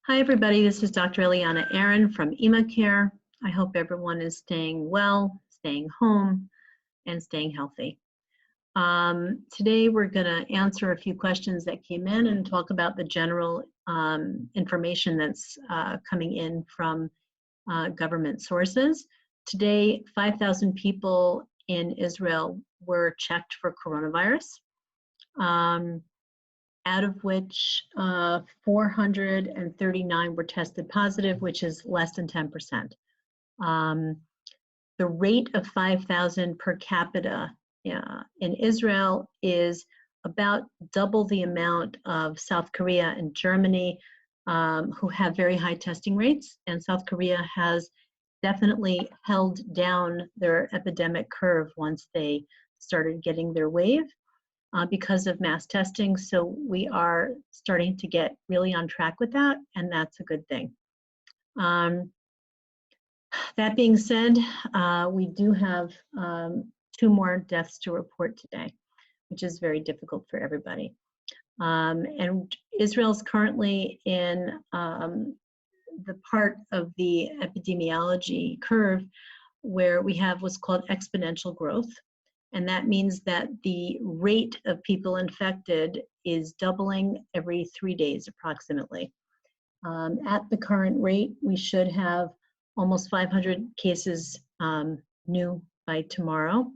Hi, everybody. This is Dr. Eliana Aaron from EmaCare. I hope everyone is staying well, staying home, and staying healthy. Today, we're going to answer a few questions that came in and talk about the general information that's coming in from government sources. Today, 5,000 people in Israel were checked for coronavirus. Out of which 439 were tested positive, which is less than 10%. The rate of 5,000 per capita in Israel is about double the amount of South Korea and Germany, who have very high testing rates, and South Korea has definitely held down their epidemic curve once they started getting their wave. Because of mass testing. So we are starting to get really on track with that, and that's a good thing. That being said, we do have 2 more deaths to report today, which is very difficult for everybody. And Israel's currently in the part of the epidemiology curve where we have what's called exponential growth. And that means that the rate of people infected is doubling every 3 days approximately. At the current rate, we should have almost 500 cases new by tomorrow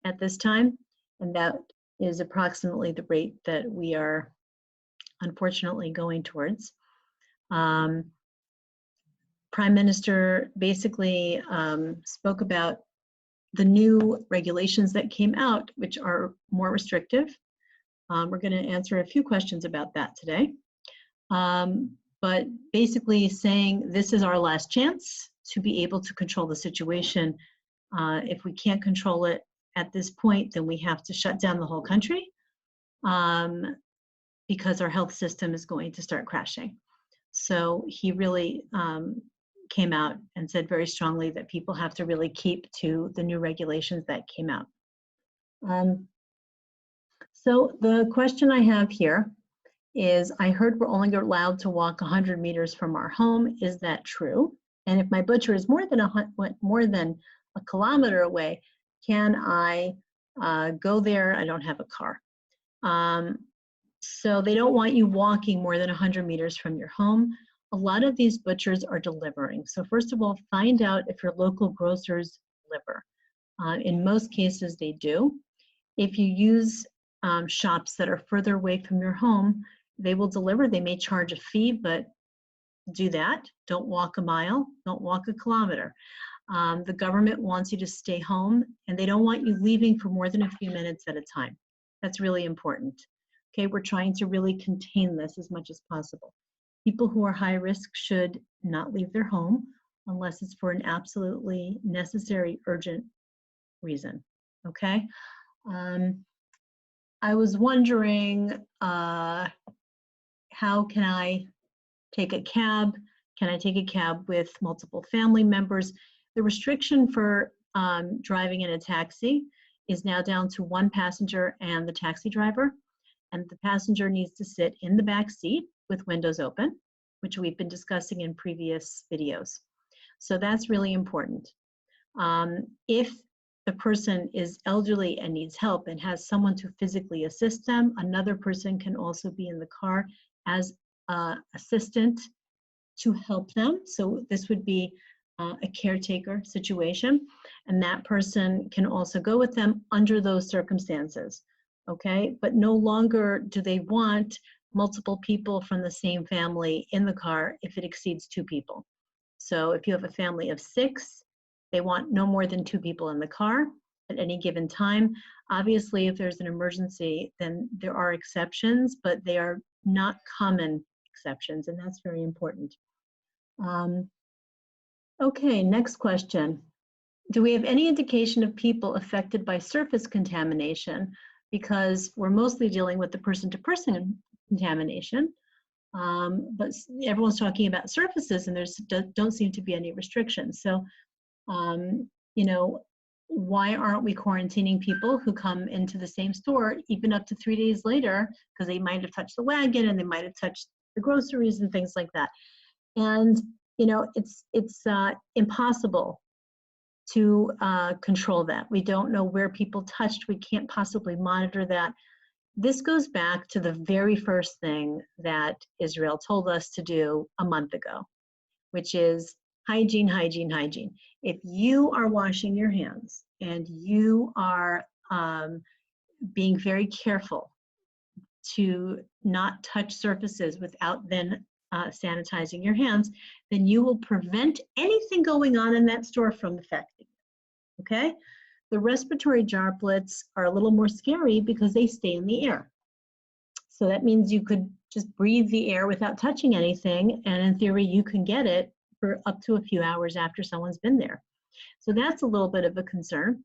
at this time. And that is approximately the rate that we are unfortunately going towards. Prime Minister basically spoke about the new regulations that came out, which are more restrictive. We're going to answer a few questions about that today. But basically saying this is our last chance to be able to control the situation. If we can't control it at this point, then we have to shut down the whole country because our health system is going to start crashing. So he really came out and said very strongly that people have to really keep to the new regulations that came out. So the question I have here is, I heard we're only allowed to walk 100 meters from our home. Is that true? And if my butcher is more than a kilometer away, can I go there? I don't have a car. So they don't want you walking more than 100 meters from your home. A lot of these butchers are delivering. So first of all, find out if your local grocers deliver. In most cases, they do. If you use shops that are further away from your home, they will deliver. They may charge a fee, but do that. Don't walk a mile. Don't walk a kilometer. The government wants you to stay home, and they don't want you leaving for more than a few minutes at a time. That's really important. Okay, we're trying to really contain this as much as possible. People who are high risk should not leave their home unless it's for an absolutely necessary, urgent reason, okay? I was wondering, how can I take a cab? Can I take a cab with multiple family members? The restriction for driving in a taxi is now down to 1 passenger and the taxi driver. And the passenger needs to sit in the back seat with windows open, which we've been discussing in previous videos. So that's really important. If the person is elderly and needs help and has someone to physically assist them, another person can also be in the car as an assistant to help them. So this would be a caretaker situation, and that person can also go with them under those circumstances. Okay, but no longer do they want multiple people from the same family in the car if it exceeds 2 people. So if you have a family of 6, they want no more than 2 people in the car at any given time. Obviously, if there's an emergency, then there are exceptions, but they are not common exceptions, and that's very important. Okay, next question. Do we have any indication of people affected by surface contamination? Because we're mostly dealing with the person-to-person contamination, but everyone's talking about surfaces and there don't seem to be any restrictions. So, you know, why aren't we quarantining people who come into the same store even up to 3 days later, because they might have touched the wagon and they might have touched the groceries and things like that? And, you know, it's impossible to control that. We don't know where people touched. We can't possibly monitor that. This goes back to the very first thing that Israel told us to do a month ago, which is hygiene, hygiene, hygiene. If you are washing your hands and you are being very careful to not touch surfaces without then sanitizing your hands, then you will prevent anything going on in that store from affecting you, okay? The respiratory droplets are a little more scary because they stay in the air. So that means you could just breathe the air without touching anything, and in theory, you can get it for up to a few hours after someone's been there. So that's a little bit of a concern.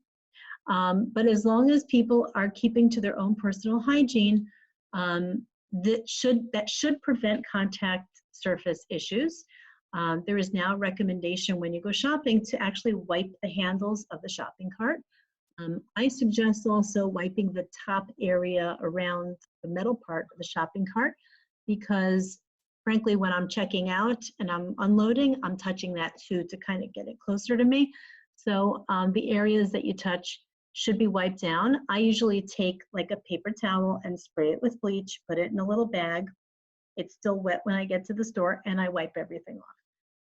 But as long as people are keeping to their own personal hygiene, that should prevent contact surface issues. There is now a recommendation when you go shopping to actually wipe the handles of the shopping cart. I suggest also wiping the top area around the metal part of the shopping cart, because frankly, when I'm checking out and I'm unloading, I'm touching that too to kind of get it closer to me. So the areas that you touch should be wiped down. I usually take like a paper towel and spray it with bleach, put it in a little bag. It's still wet when I get to the store, and I wipe everything off.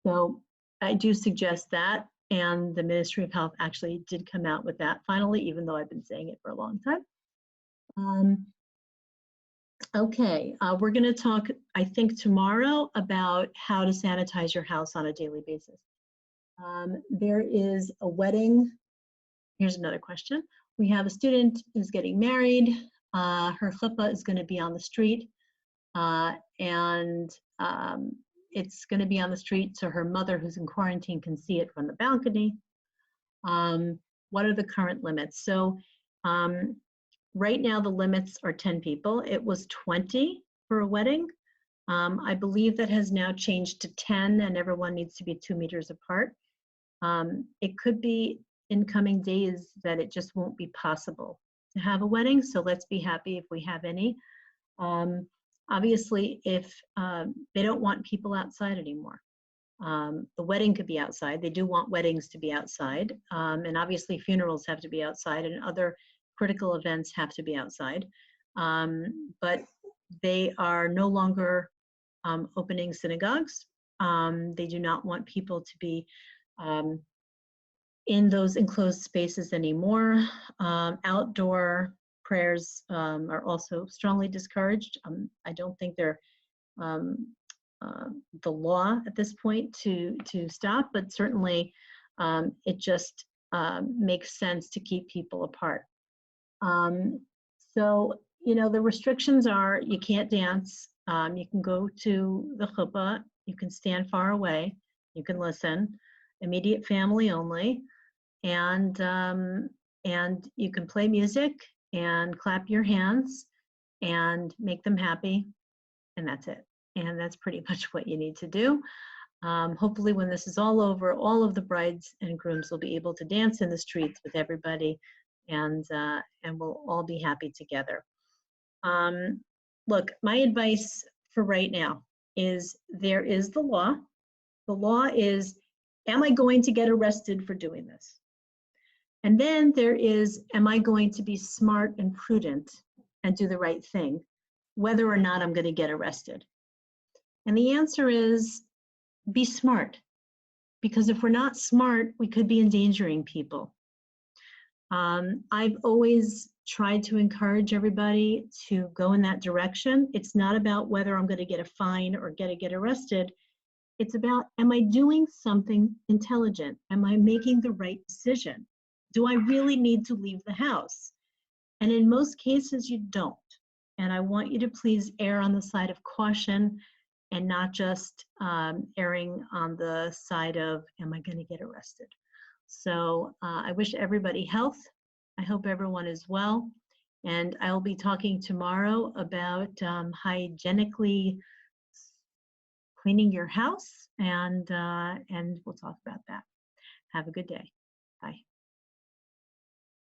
So I do suggest that, and the Ministry of Health actually did come out with that finally, even though I've been saying it for a long time. Okay, we're going to talk, I think, tomorrow about how to sanitize your house on a daily basis. There is a wedding. Here's another question. We have a student who's getting married. Her chuppah is going to be on the street, and it's going to be on the street so her mother, who's in quarantine, can see it from the balcony. What are the current limits? So right now the limits are 10 people. It was 20 for a wedding. I believe that has now changed to 10, and everyone needs to be 2 meters apart. It could be in coming days that it just won't be possible to have a wedding, so let's be happy if we have any. Obviously, if they don't want people outside anymore. The wedding could be outside. They do want weddings to be outside, and obviously funerals have to be outside, and other critical events have to be outside. But they are no longer opening synagogues. They do not want people to be in those enclosed spaces anymore. Outdoor prayers are also strongly discouraged. I don't think they're the law at this point to stop, but certainly it just makes sense to keep people apart. So, you know, the restrictions are you can't dance, you can go to the chuppah, you can stand far away, you can listen, immediate family only, and you can play music and clap your hands and make them happy, and that's it. And that's pretty much what you need to do. Hopefully when this is all over, all of the brides and grooms will be able to dance in the streets with everybody, and we'll all be happy together. Look, my advice for right now is there is the law. The law is, am I going to get arrested for doing this? And then there is, am I going to be smart and prudent and do the right thing, whether or not I'm going to get arrested? And the answer is be smart, because if we're not smart, we could be endangering people. I've always tried to encourage everybody to go in that direction. It's not about whether I'm going to get a fine or get arrested. It's about, am I doing something intelligent? Am I making the right decision? Do I really need to leave the house? And in most cases, you don't. And I want you to please err on the side of caution and not just erring on the side of, am I going to get arrested? So I wish everybody health. I hope everyone is well. And I'll be talking tomorrow about hygienically cleaning your house, and we'll talk about that. Have a good day.